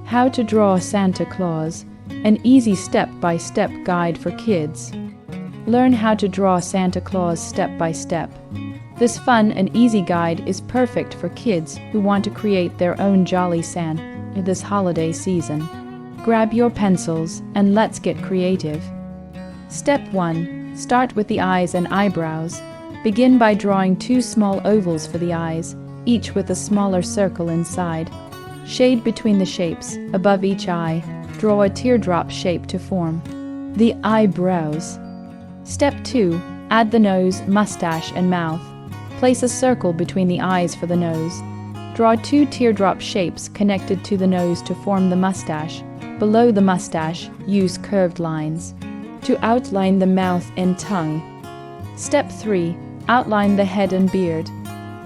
How to Draw Santa Claus, an easy step-by-step guide for kids. Learn how to draw Santa Claus step by step. This fun and easy guide is perfect for kids who want to create their own jolly Santa this holiday season. Grab your pencils and let's get creative. Step 1. Start with the eyes and eyebrows. Begin by drawing 2 small ovals for the eyes, each with a smaller circle inside. Shade between the shapes. Above each eye, draw a teardrop shape to form the eyebrows. Step 2. Add the nose, mustache, and mouth. Place a circle between the eyes for the nose. Draw 2 teardrop shapes connected to the nose to form the mustache. Below the mustache, use curved lines to outline the mouth and tongue. Step 3. Outline the head and beard.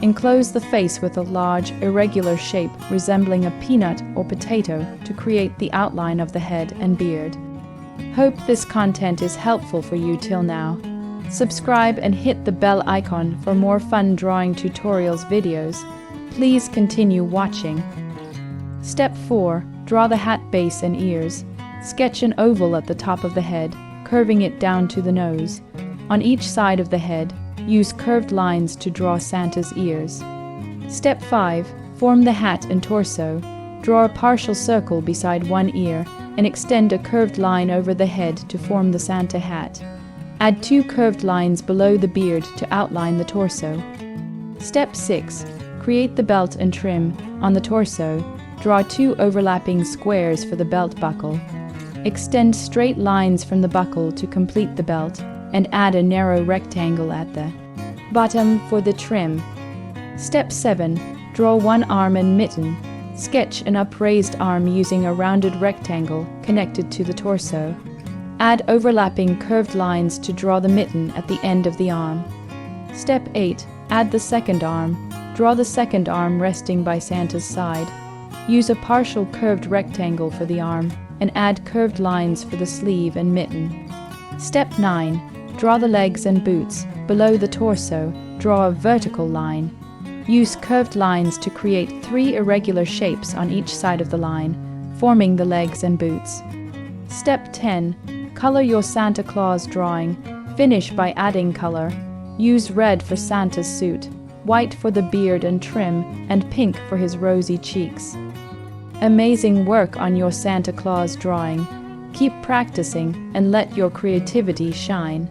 Enclose the face with a large, irregular shape resembling a peanut or potato to create the outline of the head and beard. Hope this content is helpful for you till now. Subscribe and hit the bell icon for more fun drawing tutorials videos. Please continue watching. Step 4. Draw the hat base and ears. Sketch an oval at the top of the head, curving it down to the nose. On each side of the head, use curved lines to draw Santa's ears. Step 5. Form the hat and torso. Draw a partial circle beside one ear and extend a curved line over the head to form the Santa hat. Add 2 curved lines below the beard to outline the torso. Step 6. Create the belt and trim. On the torso, draw 2 overlapping squares for the belt buckle. Extend straight lines from the buckle to complete the belt and add a narrow rectangle at the bottom for the trim. Step 7. Draw one arm and mitten. Sketch an upraised arm using a rounded rectangle connected to the torso. Add overlapping curved lines to draw the mitten at the end of the arm. Step 8. Add the second arm. Draw the second arm resting by Santa's side. Use a partial curved rectangle for the arm and add curved lines for the sleeve and mitten. Step 9. Draw the legs and boots. Below the torso, draw a vertical line. Use curved lines to create 3 irregular shapes on each side of the line, forming the legs and boots. Step 10. Color your Santa Claus drawing. Finish by adding color. Use red for Santa's suit, white for the beard and trim, and pink for his rosy cheeks. Amazing work on your Santa Claus drawing. Keep practicing and let your creativity shine.